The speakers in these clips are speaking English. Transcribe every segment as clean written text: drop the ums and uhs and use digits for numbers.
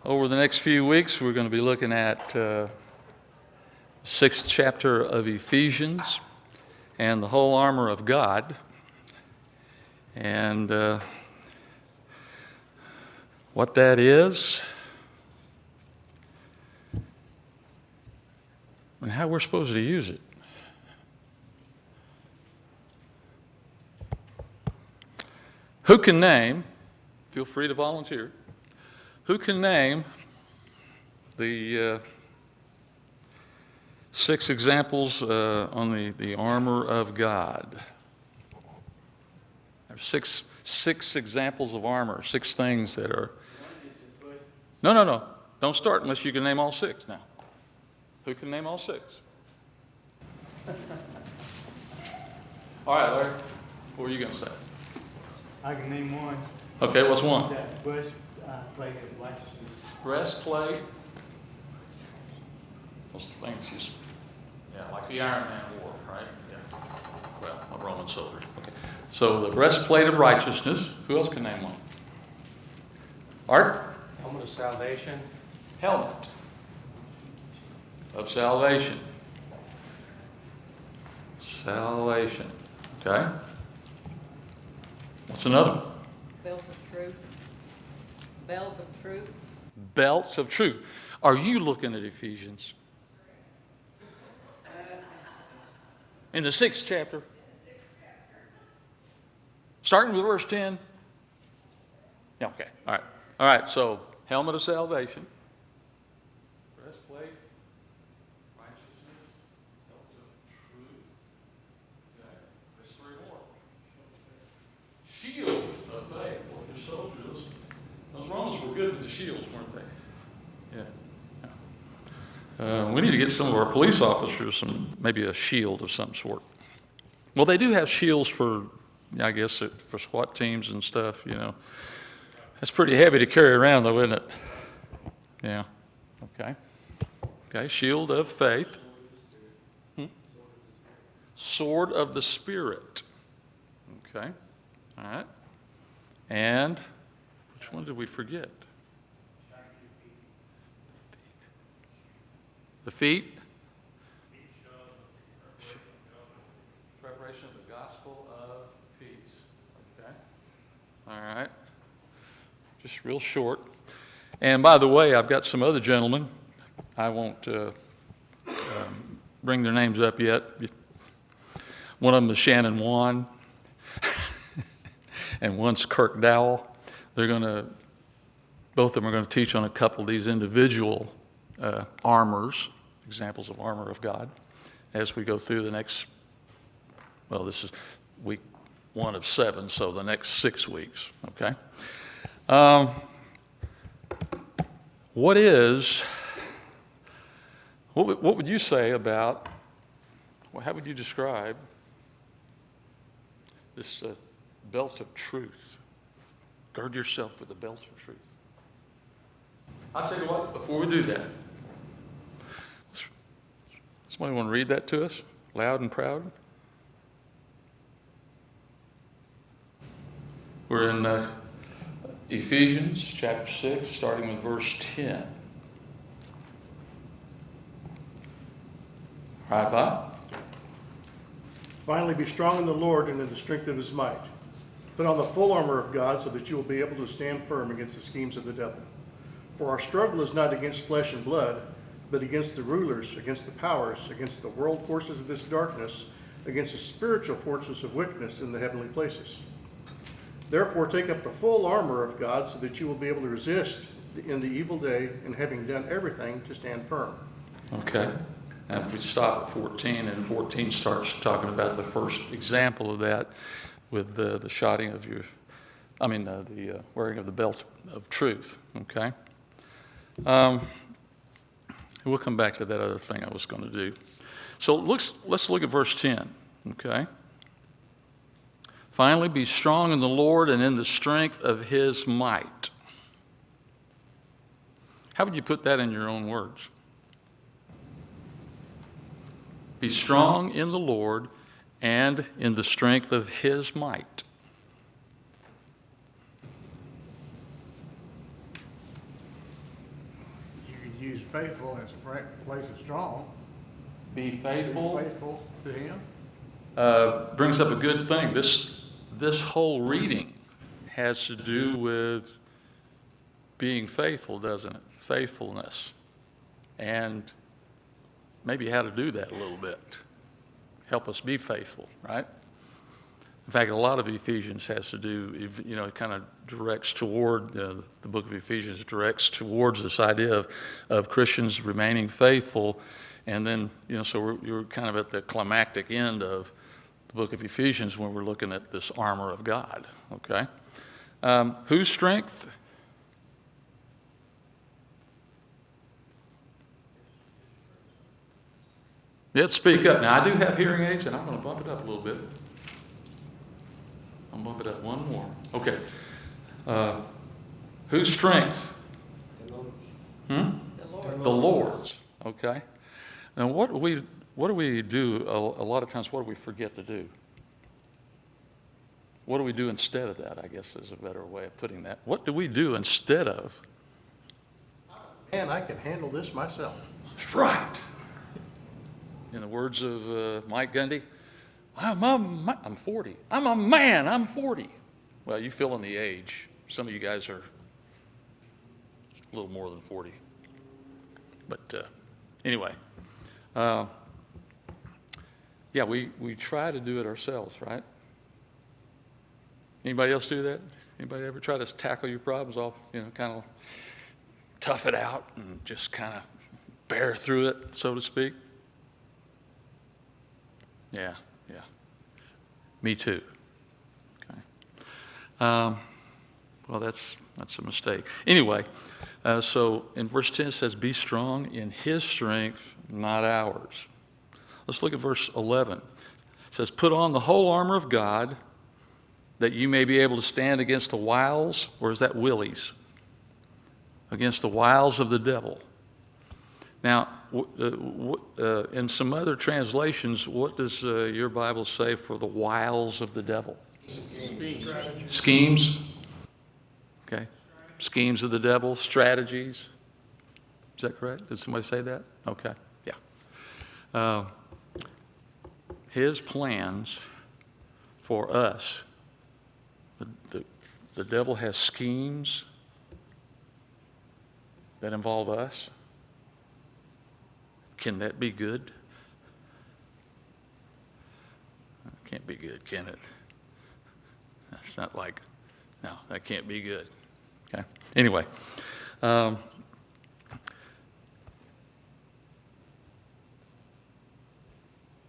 Over the next few weeks, we're going to be looking at 6th chapter of Ephesians and the whole armor of God. And what that is and how we're supposed to use it. Who can name, feel free to volunteer, who can name the 6 examples on the armor of God? There's six examples of armor, 6 things that are... No. Don't start unless you can name all 6 now. Who can name all 6? All right, Larry, what were you going to say? I can name one. Okay, what's one? That breastplate of righteousness. Breastplate. Those things like the Iron Man wore, right? Yeah. Well, a Roman soldier. Okay. So the breastplate of righteousness. Who else can name one? Art? Helmet of salvation. Helmet of salvation. Salvation. Okay. What's another one? Belt of truth. Belt of truth. Belt of truth. Are you looking at Ephesians? In the 6th chapter. Starting with verse 10. Yeah, okay. All right, so helmet of salvation. Breastplate. Righteousness. Belt of truth. Okay. There's 3 more. Shield of faith. Well, the soldiers. Those Romans were good with the shields, weren't they? Yeah. We need to get some of our police officers maybe a shield of some sort. Well, they do have shields for, I guess, for SWAT teams and stuff, That's pretty heavy to carry around, though, isn't it? Yeah. Okay, shield of faith. Sword of the Spirit. Okay. All right. And which one did we forget? The feet. Preparation of the gospel of peace. Okay. All right. Just real short. And by the way, I've got some other gentlemen. I won't bring their names up yet. One of them is Shannon Wan, and one's Kirk Dowell. Both of them are going to teach on a couple of these individual armors, examples of armor of God, as we go through the next, this is week 1 of 7, so the next 6 weeks, okay? What would you say about, how would you describe this belt of truth? Gird yourself with the belt of truth. I'll tell you what, before we do that, somebody want to read that to us, loud and proud? We're in Ephesians chapter 6, starting with verse 10. All right, Bob? Finally, be strong in the Lord and in the strength of his might. Put on the full armor of God so that you will be able to stand firm against the schemes of the devil. For our struggle is not against flesh and blood, but against the rulers, against the powers, against the world forces of this darkness, against the spiritual forces of wickedness in the heavenly places. Therefore, take up the full armor of God so that you will be able to resist in the evil day, and having done everything, to stand firm. Okay. And if we stop at 14, and 14 starts talking about the first example of that with the shotting of the wearing of the belt of truth, okay? We'll come back to that other thing I was going to do. So let's look at verse 10, okay? Finally, be strong in the Lord and in the strength of his might. How would you put that in your own words? Be strong in the Lord and in the strength of his might. use faithful in its place of strong. Be Be faithful. faithful to him. Brings up a good thing. This whole reading has to do with being faithful, doesn't it? Faithfulness. And maybe how to do that a little bit. Help us be faithful, right? In fact, a lot of Ephesians has to do, it kind of directs toward, the book of Ephesians directs towards this idea of Christians remaining faithful. And then, so you're kind of at the climactic end of the book of Ephesians when we're looking at this armor of God, okay? Whose strength? Let's speak up. Now, I do have hearing aids, and I'm going to bump it up a little bit. I'm going to bump it up one more. Okay. Whose strength? The Lord. The Lord's. Okay. Now, what do we do a lot of times? What do we forget to do? What do we do instead of that, I guess is a better way of putting that. What do we do instead of? Man, I can handle this myself. That's right. In the words of Mike Gundy, I'm 40. I'm a man, I'm 40. Well, you fill in the age. Some of you guys are a little more than 40. But anyway, yeah, we try to do it ourselves, right? Anybody else do that? Anybody ever try to tackle your problems off, kind of tough it out and just kind of bear through it, so to speak? Yeah. Me too. Okay. Well, that's a mistake. Anyway, so in verse 10 it says, be strong in his strength, not ours. Let's look at verse 11. It says, put on the whole armor of God that you may be able to stand against the wiles, or is that willies? Against the wiles of the devil. Now, in some other translations, what does your Bible say for the wiles of the devil? Schemes. Okay. Schemes of the devil, strategies. Is that correct? Did somebody say that? Okay. Yeah. His plans for us. The devil has schemes that involve us. Can that be good? It can't be good, can it? That's not like, no, that can't be good. Okay. Anyway,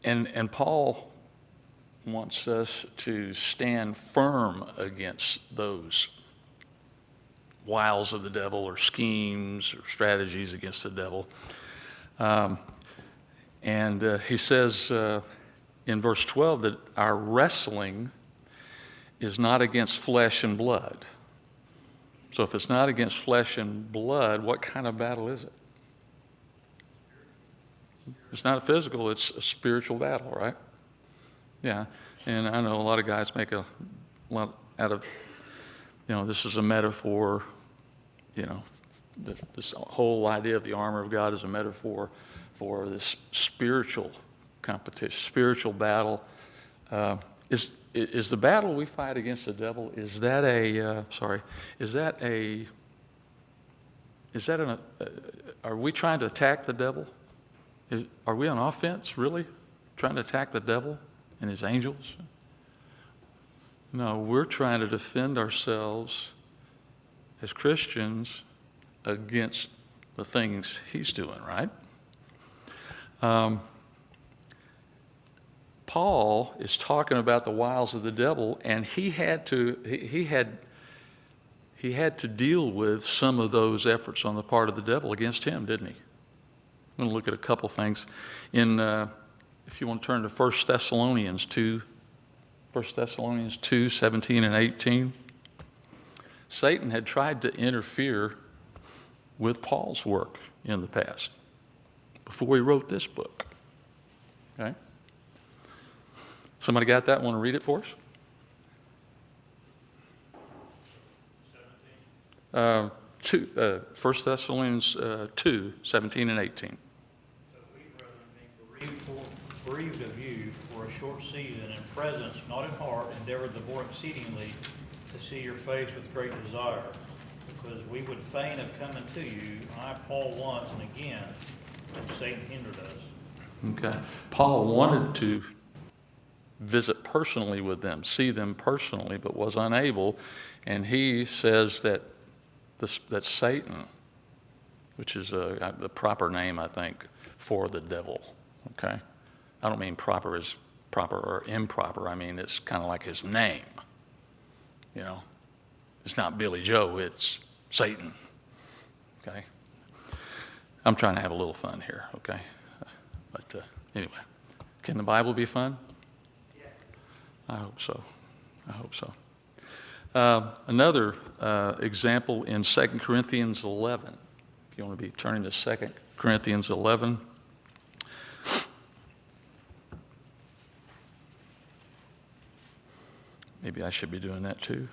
and Paul wants us to stand firm against those wiles of the devil or schemes or strategies against the devil. And he says in verse 12 that our wrestling is not against flesh and blood. So if it's not against flesh and blood, what kind of battle is it? It's not a physical, it's a spiritual battle, right? Yeah, and I know a lot of guys make a lot out of, this is a metaphor, this whole idea of the armor of God is a metaphor for this spiritual competition, spiritual battle. Is the battle we fight against the devil, are we trying to attack the devil? Are we on offense, really? Trying to attack the devil and his angels? No, we're trying to defend ourselves as Christians against the things he's doing, right? Paul is talking about the wiles of the devil, and he had to deal with some of those efforts on the part of the devil against him, didn't he? I'm going to look at a couple things. If you want to turn to 1 Thessalonians 2, 17 and 18. Satan had tried to interfere with Paul's work in the past, before he wrote this book. Okay? Somebody got that? Want to read it for us? 1 Thessalonians 2, 17 and 18. So we, brethren, being bereaved of you for a short season in presence, not in heart, endeavor the more exceedingly to see your face with great desire, because we would fain have come unto you, I, Paul, once and again, and Satan hindered us. Okay. Paul wanted to visit personally with them, see them personally, but was unable. And he says that that Satan, which is the proper name, I think, for the devil, okay? I don't mean proper as proper or improper. I mean, it's kind of like his name, you know? It's not Billy Joe, it's Satan, okay? I'm trying to have a little fun here, okay? But anyway, can the Bible be fun? Yes. I hope so. I hope so. Another example in 2 Corinthians 11. If you want to be turning to 2 Corinthians 11. Maybe I should be doing that too.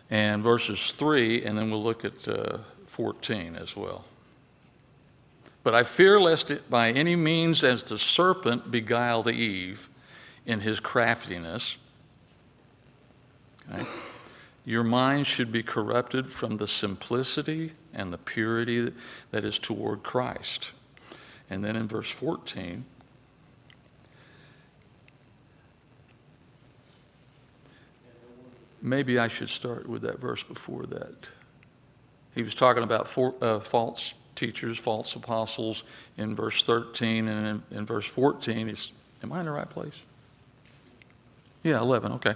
And verses 3, and then we'll look at 14 as well. But I fear lest it by any means as the serpent beguiled Eve in his craftiness, okay, your mind should be corrupted from the simplicity and the purity that is toward Christ. And then in verse 14, maybe I should start with that verse before that. He was talking about false teachers, false apostles in verse 13, and in verse 14, am I in the right place? Yeah, 11, okay.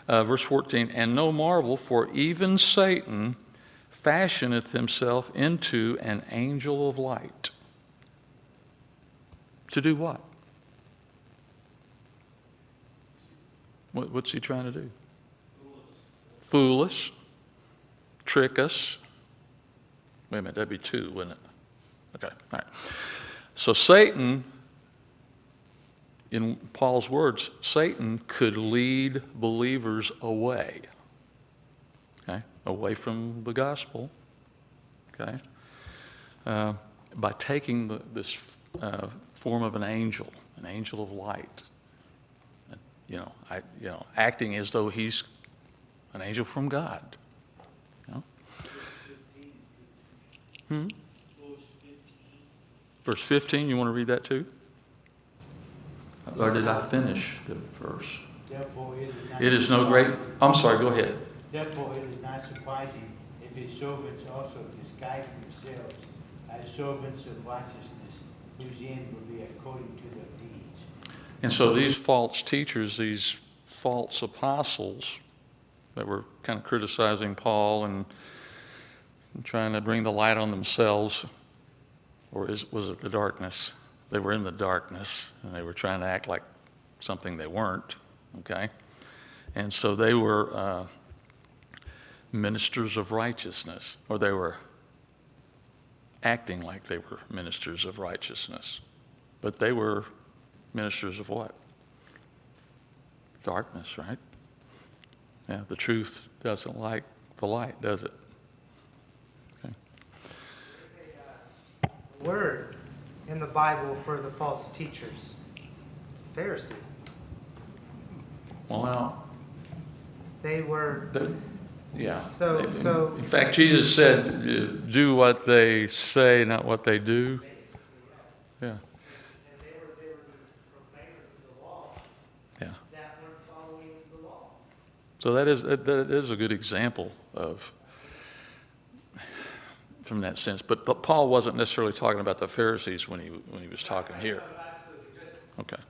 Verse 14, and no marvel, for even Satan fashioneth himself into an angel of light. To do what? What's he trying to do? Fool us, trick us. Wait a minute, that'd be 2, wouldn't it? Okay, all right. So Satan, in Paul's words, Satan could lead believers away, okay, away from the gospel, okay, by taking this form of an angel of light, acting as though he's an angel from God. Verse 15, you want to read that too? Or did I finish the verse? Therefore It is no great, I'm sorry, go ahead. Therefore it is not surprising if his servants also disguise themselves as servants of righteousness, whose end will be according to their deeds. And so these false teachers, these false apostles that were kind of criticizing Paul and trying to bring the light on themselves, or was it the darkness? They were in the darkness, and they were trying to act like something they weren't, okay? And so they were ministers of righteousness, or they were acting like they were ministers of righteousness. But they were ministers of what? Darkness, right? Yeah, the truth doesn't like the light, does it? Okay. Word in the Bible for the false teachers. It's Pharisee. Well, now, They were yeah. So In fact, Jesus said, do what they say, not what they do. Yeah. and they were these proclaimers of the law Yeah. that weren't following the law. So that is a good example of, from that sense. But Paul wasn't necessarily talking about the Pharisees when he was talking here. Absolutely, just Okay.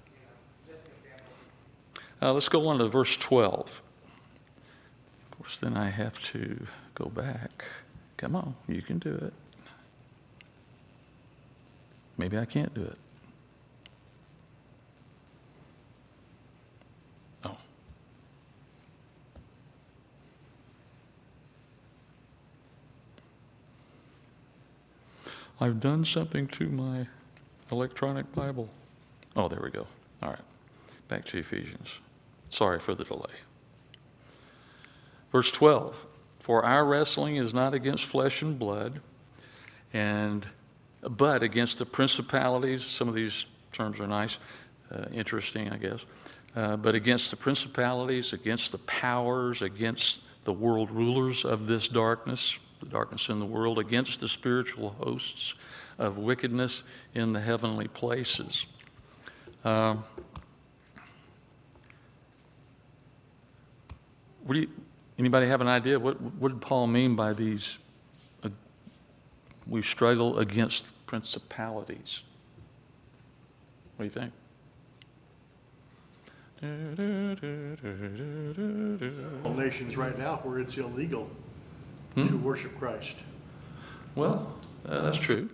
just an example. Let's go on to verse 12. Of course, then I have to go back. Come on, you can do it. Maybe I can't do it. Oh. I've done something to my electronic Bible. Oh, there we go. All right. Back to Ephesians. Sorry for the delay. Verse 12, for our wrestling is not against flesh and blood, but against the principalities. Some of these terms are nice, interesting, I guess. But against the principalities, against the powers, against the world rulers of this darkness, the darkness in the world, against the spiritual hosts of wickedness in the heavenly places. Anybody have an idea? What did Paul mean by these? We struggle against principalities. What do you think? Nations right now where it's illegal to worship Christ. Well, that's true.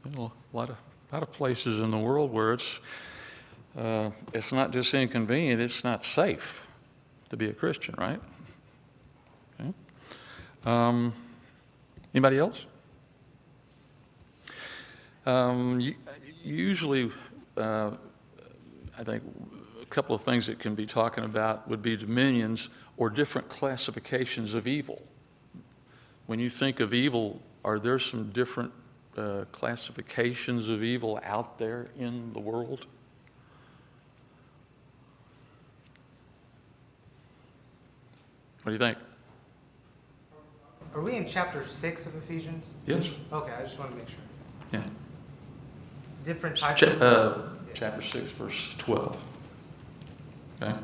You know, a lot of places in the world where it's not just inconvenient; it's not safe to be a Christian, right? Okay. Anybody else? Usually, I think a couple of things that can be talking about would be dominions or different classifications of evil. When you think of evil, are there some different classifications of evil out there in the world? What do you think? Are we in chapter 6 of Ephesians? Yes. Okay, I just want to make sure. Yeah. Different types of... Chapter 6, verse 12. Okay.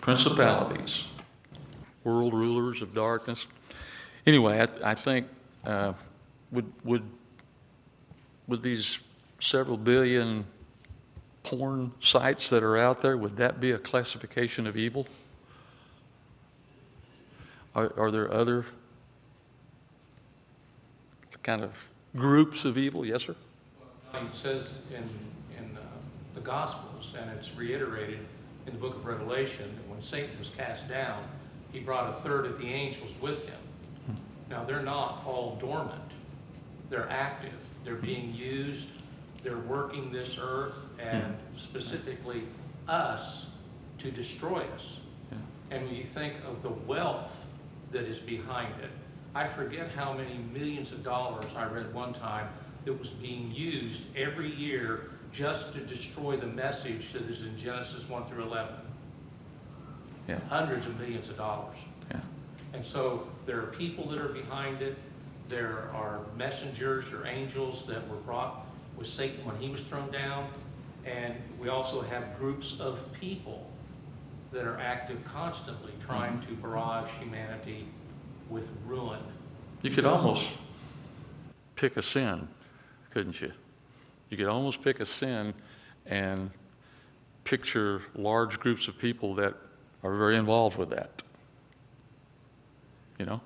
Principalities, world rulers of darkness. Anyway, I think would these several billion porn sites that are out there, would that be a classification of evil? Are there other kind of groups of evil? Yes, sir? Well, it says in the Gospels, and it's reiterated in the book of Revelation, that when Satan was cast down, he brought a third of the angels with him. Now, they're not all dormant. They're active. They're being used. They're working this earth and specifically us to destroy us. And when you think of the wealth that is behind it, I forget how many millions of dollars I read one time that was being used every year just to destroy the message that is in Genesis 1 through 11. Yeah. Hundreds of millions of dollars. Yeah. And so there are people that are behind it. There are messengers or angels that were brought with Satan when he was thrown down. And we also have groups of people that are active constantly trying to barrage humanity with ruin. You could almost pick a sin, couldn't you? You could almost pick a sin and picture large groups of people that are very involved with that. You know?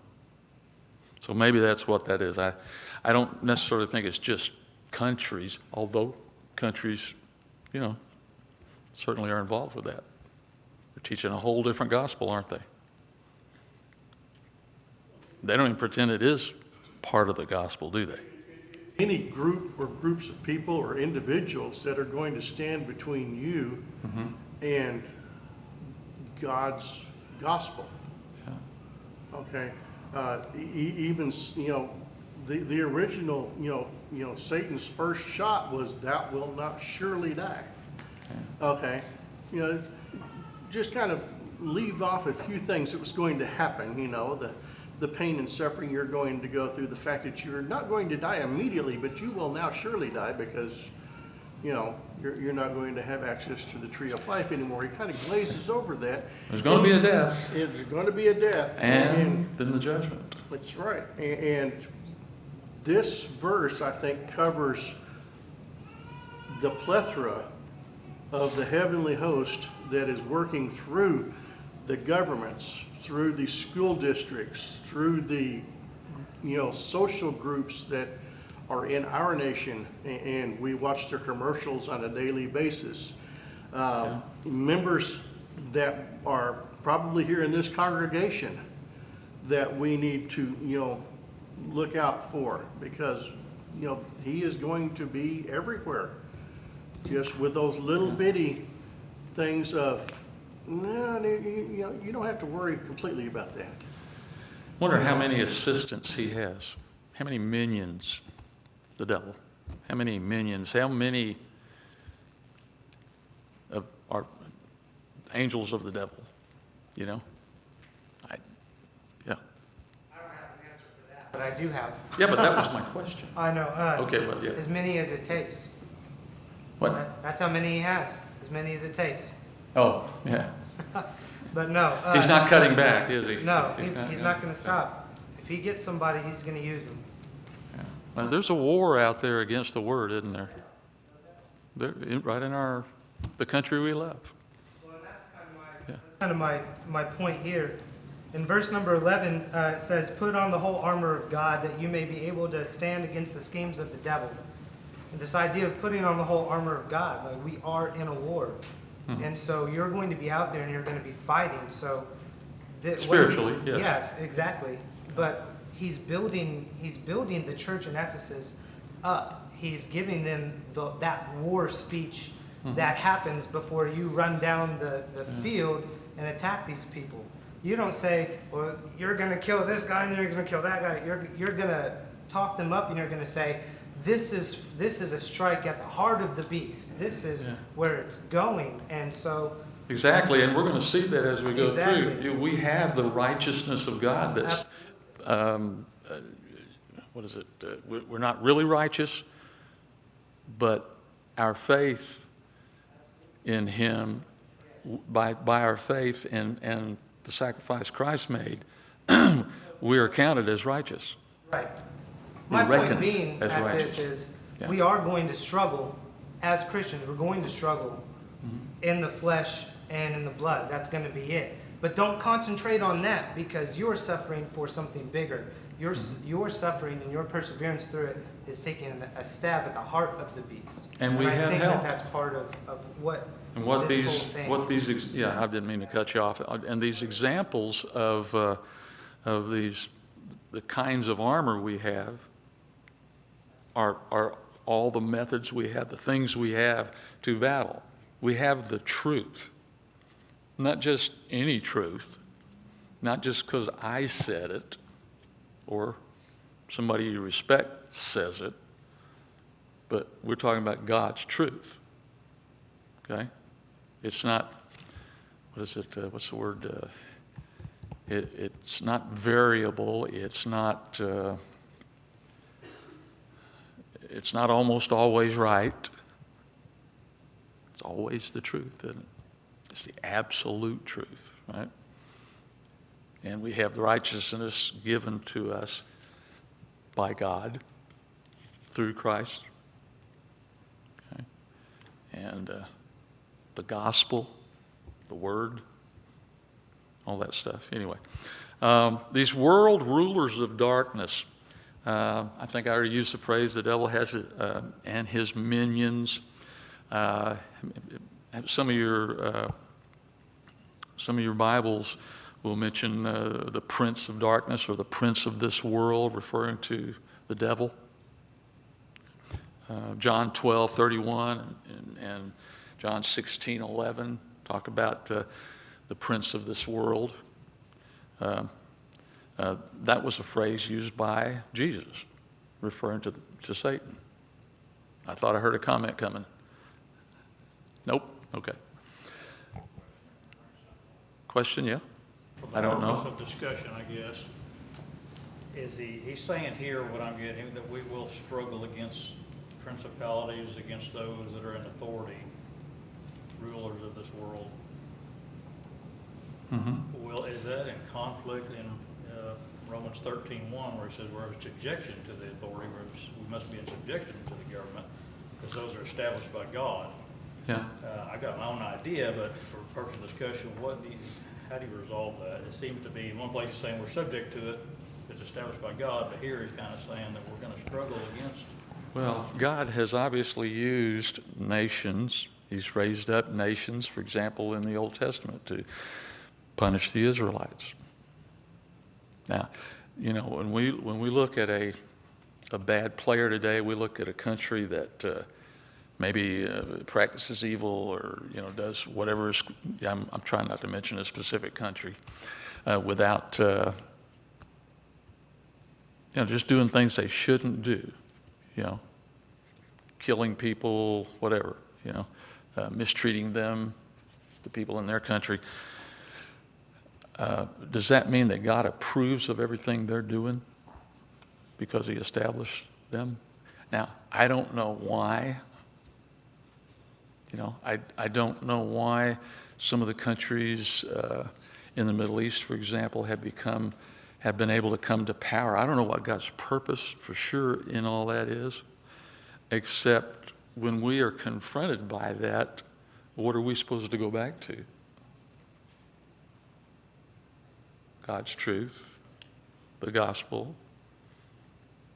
So maybe that's what that is. I don't necessarily think it's just countries, although countries, you know, certainly are involved with that. They're teaching a whole different gospel, aren't they? They don't even pretend it is part of the gospel, do they? Any group or groups of people or individuals that are going to stand between you and God's gospel. Yeah. Okay, even the original Satan's first shot was "Thou wilt not surely die." Okay, just kind of leave off a few things that was going to happen. The pain and suffering you're going to go through, the fact that you're not going to die immediately, but you will now surely die because, you're not going to have access to the tree of life anymore. He kind of glazes over that. There's going to be a death. It's going to be a death. And then the judgment. That's right. And this verse, I think, covers the plethora of the heavenly host that is working through the governments, through the school districts, through the social groups that are in our nation, and we watch their commercials on a daily basis. Members that are probably here in this congregation that we need to look out for, because he is going to be everywhere, just with those little bitty things of No, you don't have to worry completely about that. Wonder how many assistants he has. How many minions, the devil? How many minions? How many of our angels of the devil? You know? Yeah. I don't have an answer for that, but I do have. Yeah, but that was my question. I know. Okay, well, yeah. As many as it takes. What? That's how many he has. As many as it takes. Oh, yeah. But no. He's not cutting back, is he? No, he's not going to stop. If he gets somebody, he's going to use them. Yeah. Well, there's a war out there against the word, isn't there? Right in the country we love. Well, that's kind of my point here. In verse number 11, it says, "Put on the whole armor of God, that you may be able to stand against the schemes of the devil." And this idea of putting on the whole armor of God, like we are in a war, and so you're going to be out there and you're going to be fighting. So Spiritually, yes. Yes, exactly. But he's building the church in Ephesus up. He's giving them that war speech that happens before you run down the field and attack these people. You don't say, well, you're going to kill this guy and then you're going to kill that guy. You're going to talk them up and you're going to say, this is a strike at the heart of the beast. This is where it's going. And so... Exactly, and we're going to see that as we go Exactly. through. We have the righteousness of God that's, what is it? We're not really righteous, but our faith in Him, by our faith and the sacrifice Christ made, we are counted as righteous. Right. We're My point reckoned being as at righteous. this is Yeah. we are going to struggle as Christians. We're going to struggle in the flesh and in the blood. That's going to be it. But don't concentrate on that, because you're suffering for something bigger. Your suffering and your perseverance through it is taking a stab at the heart of the beast. And we I have think help. that's part of what And what this these, whole thing. yeah, I didn't mean to cut you off. And these examples of these, the kinds of armor we have are all the methods we have, the things we have to battle. We have the truth, not just any truth, not just because I said it or somebody you respect says it, but we're talking about God's truth. Okay? It's not, what is it, what's the word? It's not variable. It's not almost always right. It's always the truth, isn't it? It's the absolute truth, right? And we have the righteousness given to us by God through Christ. Okay? And the gospel, the word, all that stuff. Anyway, these world rulers of darkness, I think I already used the phrase, the devil has it, and his minions. Some of your Bibles will mention the prince of darkness or the prince of this world, referring to the devil. John 12:31 and John 16:11 talk about the prince of this world. That was a phrase used by Jesus, referring to Satan. I thought I heard a comment coming. Nope? Okay. Question, yeah? I don't know. Of discussion, I guess. He's saying here, what I'm getting, that we will struggle against principalities, against those that are in authority, rulers of this world. Mm-hmm. Well, is that in conflict in Romans 13:1, where it says we're in subjection to the authority, where we must be in subjection to the government, because those are established by God? Yeah. I got my own idea, but for purpose of discussion, how do you resolve that? It seems to be, in one place he's saying we're subject to it, it's established by God, but here he's kind of saying that we're going to struggle against. Well, God has obviously used nations. He's raised up nations, for example, in the Old Testament to punish the Israelites. Now, you know, when we look at a bad player today, we look at a country that maybe practices evil or, does whatever is, I'm trying not to mention a specific country, without, just doing things they shouldn't do, killing people, whatever, mistreating them, the people in their country. Does that mean that God approves of everything they're doing because he established them? Now, I don't know why. I don't know why some of the countries in the Middle East, for example, have been able to come to power. I don't know what God's purpose for sure in all that is, except when we are confronted by that, what are we supposed to go back to? God's truth, the gospel,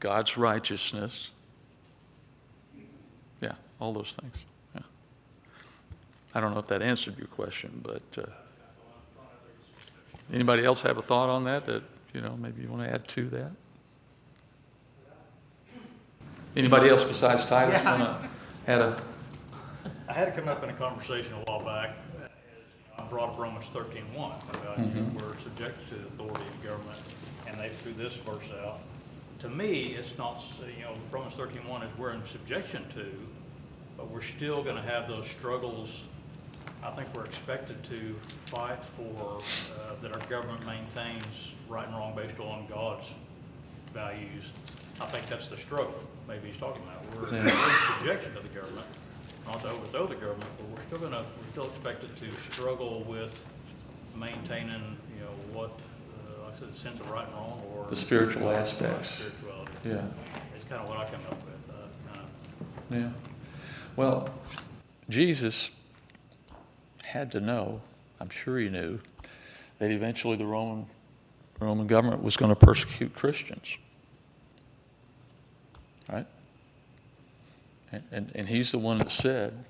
God's righteousness. Yeah, all those things. Yeah. I don't know if that answered your question, but anybody else have a thought on that maybe you want to add to that? Anybody else besides Titus want to add a... I had to come up in a conversation a while back. I brought up Romans 13:1 about we're subject to the authority of government, and they threw this verse out. To me, it's not, Romans 13:1 is we're in subjection to, but we're still going to have those struggles. I think we're expected to fight for that our government maintains right and wrong based on God's values. I think that's the struggle maybe he's talking about. We're in subjection to the government, not to overthrow the government, but we're still expected to struggle with maintaining, what, like I said, the sense of right and wrong, or the spiritual aspects. Spirituality. Yeah. It's kind of what I come up with. Yeah. Well, Jesus had to know, I'm sure he knew, that eventually the Roman government was going to persecute Christians. Right? And he's the one that said,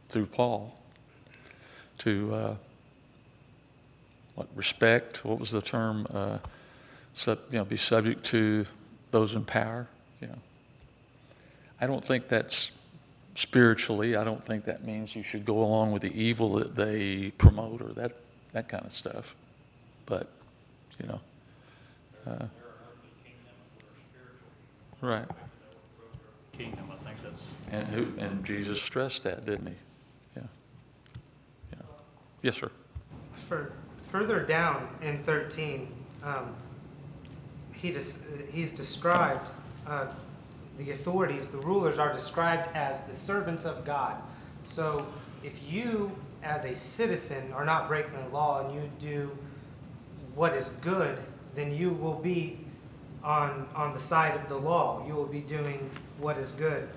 through Paul, to respect, what was the term? Be subject to those in power. I don't think that's spiritually. I don't think that means you should go along with the evil that they promote or that kind of stuff. But right. Kingdom, I think that's. And Jesus stressed that, didn't he? Yeah. Yes, sir. Further down in 13, he's described, the authorities, the rulers are described as the servants of God. So if you, as a citizen, are not breaking the law and you do what is good, then you will be on the side of the law. You will be doing what is good.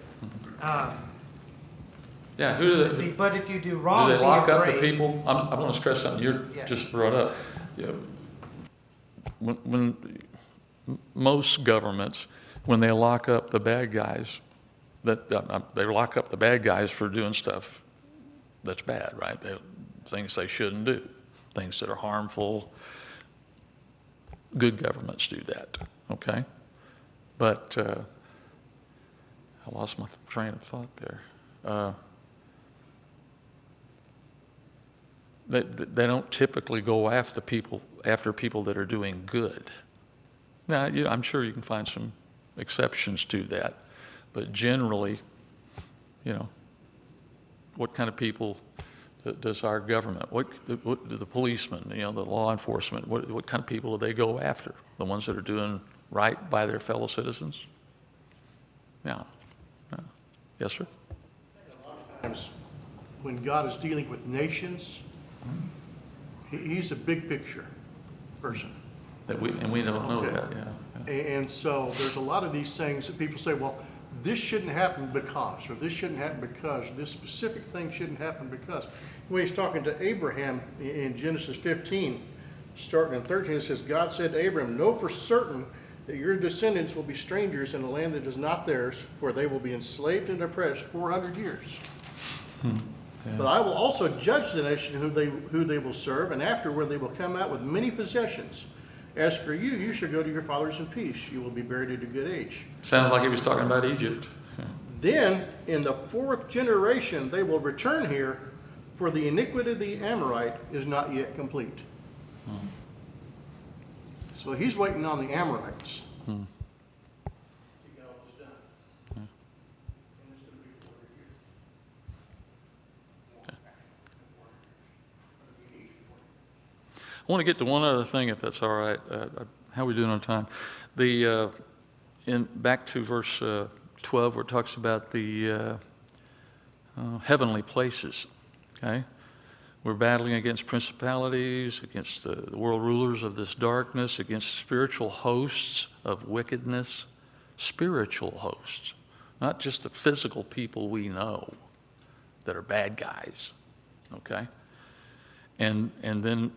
Yeah, but if you do wrong, do they lock up the people? I want to stress something you just brought up. When most governments, when they lock up the bad guys, they lock up the bad guys for doing stuff that's bad, right? Things they shouldn't do, things that are harmful. Good governments do that, okay? But I lost my train of thought there. They don't typically go after people that are doing good. Now, I'm sure you can find some exceptions to that, but generally, what kind of people does our government, what do the policemen, the law enforcement, what kind of people do they go after? The ones that are doing right by their fellow citizens? No. Yes, sir? A lot of times when God is dealing with nations, he's a big picture person. We don't know that, yeah. And so there's a lot of these things that people say, well, this shouldn't happen because, or this shouldn't happen because, this specific thing shouldn't happen because. When he's talking to Abraham in Genesis 15, starting in 13, it says, God said to Abraham, know for certain that your descendants will be strangers in a land that is not theirs, for they will be enslaved and oppressed 400 years. Yeah. But I will also judge the nation who they will serve, and afterward they will come out with many possessions. As for you, you shall go to your fathers in peace. You will be buried at a good age. Sounds like he was talking about Egypt. Then in the fourth generation they will return here, for the iniquity of the Amorite is not yet complete. So he's waiting on the Amorites. To get all this done. And it's going to be 4 years. I want to get to one other thing, if that's all right. How are we doing on time? Back to verse 12, where it talks about the heavenly places. Okay, we're battling against principalities, against the world rulers of this darkness, against spiritual hosts of wickedness. Spiritual hosts, not just the physical people we know that are bad guys. Okay, and then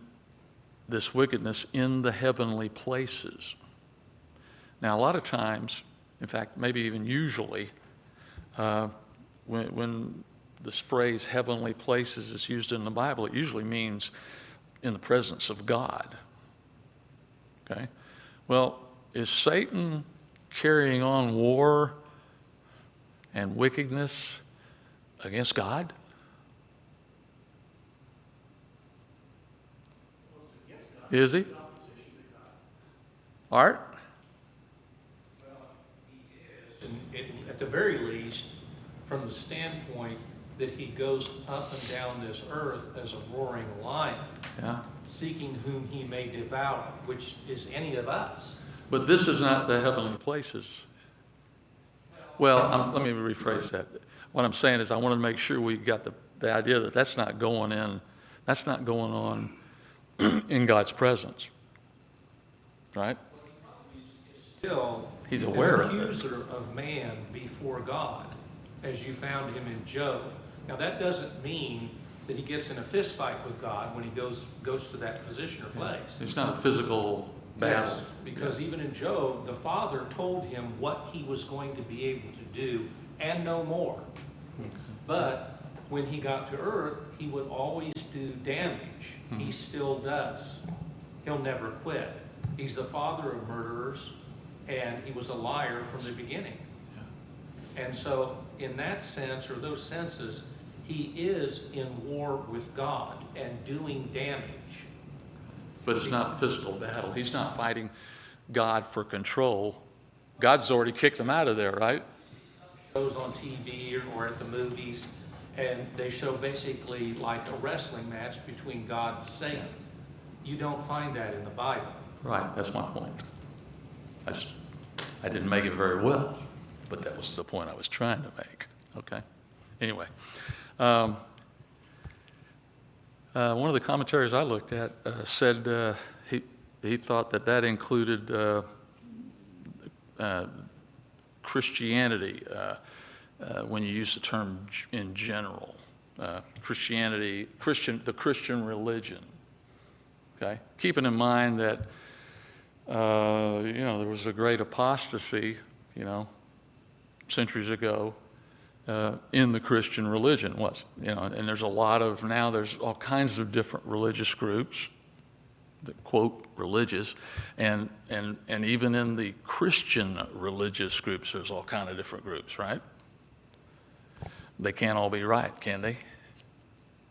this wickedness in the heavenly places. Now, a lot of times, in fact, maybe even usually, when this phrase heavenly places is used in the Bible, it usually means in the presence of God. Okay? Well, is Satan carrying on war and wickedness against God? Is he? Art? At the very least, from the standpoint that he goes up and down this earth as a roaring lion, Yeah. seeking whom he may devour, which is any of us. But this is not the heavenly places. Well, let me rephrase that. What I'm saying is I want to make sure we got the idea that that's not going on in God's presence. Right? Still, He's aware of an it. accuser of man before God, as you found him in Job. Now, that doesn't mean that he gets in a fist fight with God when he goes to that position or place. It's not a physical battle. Yes, because even in Job, the Father told him what he was going to be able to do and no more. But when he got to earth, he would always do damage. He still does. He'll never quit. He's the father of murderers, and he was a liar from the beginning. And so in that sense, or those senses, he is in war with God and doing damage. But it's not physical battle. He's not fighting God for control. God's already kicked him out of there, right? Shows on TV or at the movies, and they show basically like a wrestling match between God and Satan. You don't find that in the Bible. Right, that's my point. I didn't make it very well, but that was the point I was trying to make. Okay? Anyway, one of the commentaries I looked at said he thought that included Christianity when you use the term in general. Christianity, the Christian religion. Okay, keeping in mind that there was a great apostasy, centuries ago in the Christian religion and there's there's all kinds of different religious groups that quote religious, and even in the Christian religious groups, there's all kind of different groups, right? They can't all be right, can they?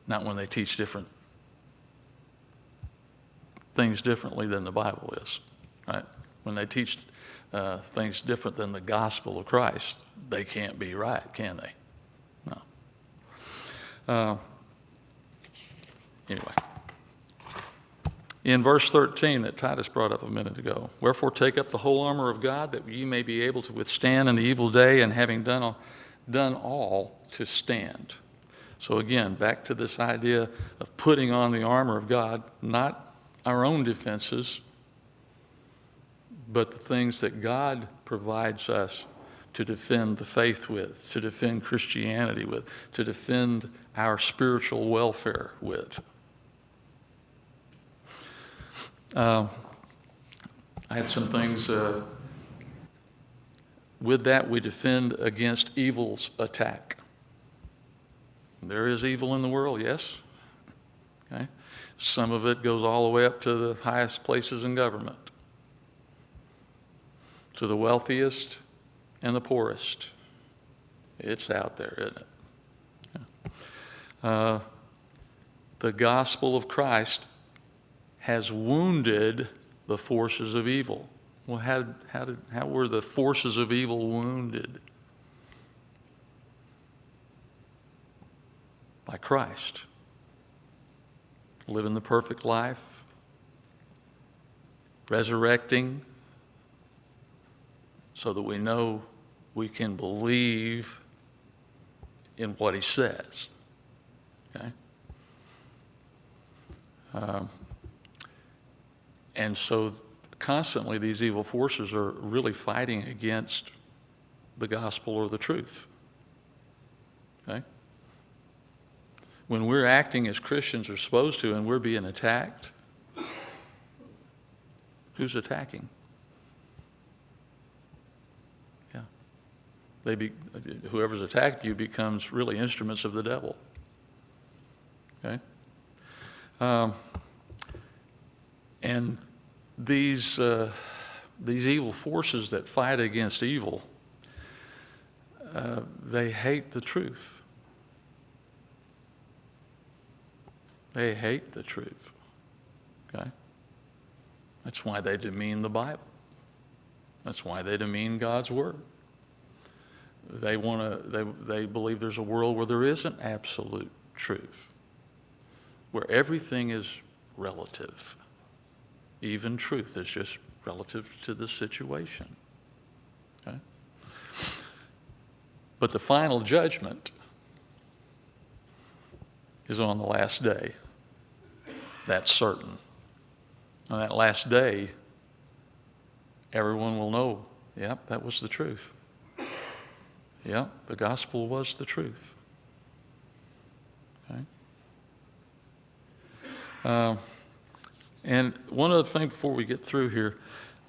Not when they teach different things differently than the Bible is, right? When they teach things different than the gospel of Christ, they can't be right, can they? No. Anyway. In verse 13 that Titus brought up a minute ago, wherefore take up the whole armor of God, that ye may be able to withstand in the evil day, and having done all to stand. So again, back to this idea of putting on the armor of God, not our own defenses, but the things that God provides us to defend the faith with, to defend Christianity with, to defend our spiritual welfare with. I had some things. With that, we defend against evil's attack. There is evil in the world, yes. Okay. Some of it goes all the way up to the highest places in government, to the wealthiest and the poorest. It's out there, isn't it? Yeah. The gospel of Christ has wounded the forces of evil. Well, how were the forces of evil wounded? By Christ. Living the perfect life, resurrecting, so that we know we can believe in what he says. Okay? And so constantly these evil forces are really fighting against the gospel or the truth. Okay? When we're acting as Christians are supposed to and we're being attacked, who's attacking? Yeah. Whoever's attacked you becomes really instruments of the devil. Okay? And these evil forces that fight against evil, they hate the truth. They hate the truth. Okay? That's why they demean the Bible. That's why they demean God's Word. They believe there's a world where there isn't absolute truth, where everything is relative. Even truth is just relative to the situation. Okay? But the final judgment is on the last day. That's certain. On that last day, everyone will know, yep, that was the truth. Yep, the gospel was the truth. Okay? And one other thing before we get through here,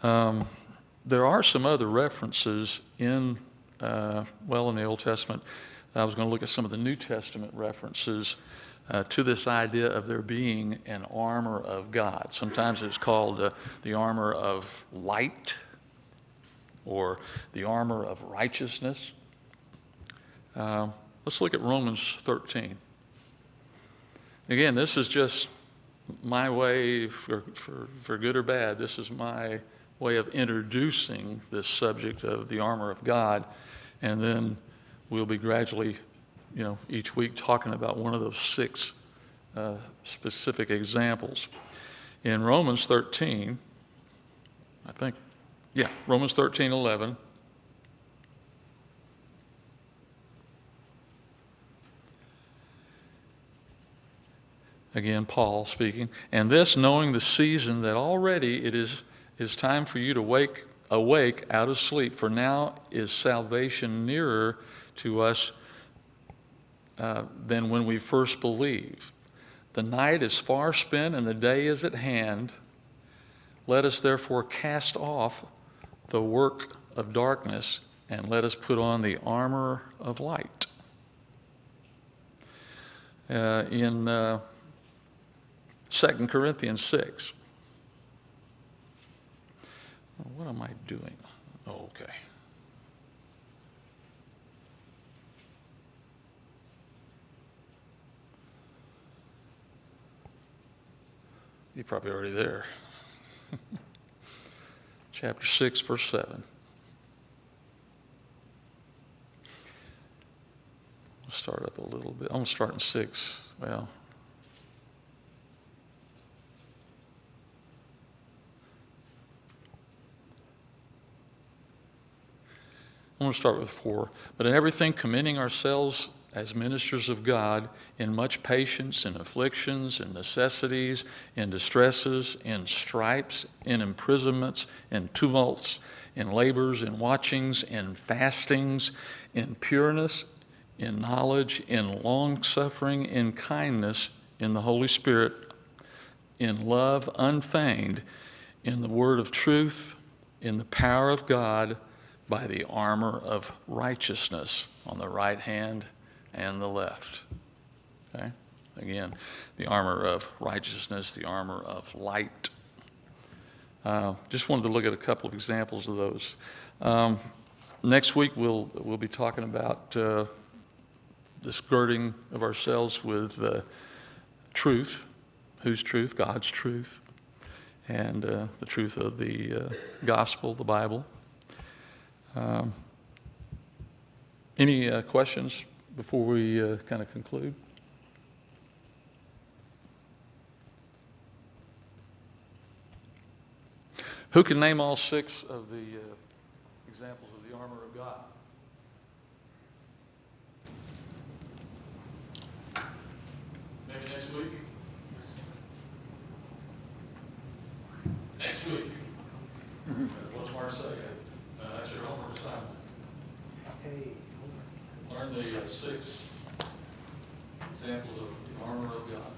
there are some other references in the Old Testament. I was going to look at some of the New Testament references to this idea of there being an armor of God. Sometimes it's called the armor of light or the armor of righteousness. Let's look at Romans 13. Again, this is just my way, for good or bad, this is my way of introducing this subject of the armor of God, and then we'll be gradually, each week talking about one of those 6 specific examples. In Romans 13, Romans 13:11. Again, Paul speaking. And this, knowing the season, that already it is time for you to awake out of sleep, for now is salvation nearer to us than when we first believed. The night is far spent and the day is at hand. Let us therefore cast off the work of darkness and let us put on the armor of light. In 2 Corinthians 6. What am I doing? Oh, okay. You're probably already there. Chapter 6, verse 7. I'll start up a little bit. I'm going to start in 6. Well, I'm going to start with 4. But in everything, commending ourselves as ministers of God, in much patience, in afflictions, in necessities, in distresses, in stripes, in imprisonments, in tumults, in labors, in watchings, in fastings, in pureness, in knowledge, in long-suffering, in kindness, in the Holy Spirit, in love unfeigned, in the word of truth, in the power of God, by the armor of righteousness on the right hand and the left. Okay? Again, the armor of righteousness, the armor of light. Just wanted to look at a couple of examples of those. Next week, we'll be talking about this girding of ourselves with truth. Whose truth? God's truth. And the truth of the gospel, the Bible. Any questions before we kind of conclude? Who can name all 6 of the examples of the armor of God? Maybe next week? Next week. What's Mark say? That's your homework assignment. Hey. Learn the 6 examples of the armor of God.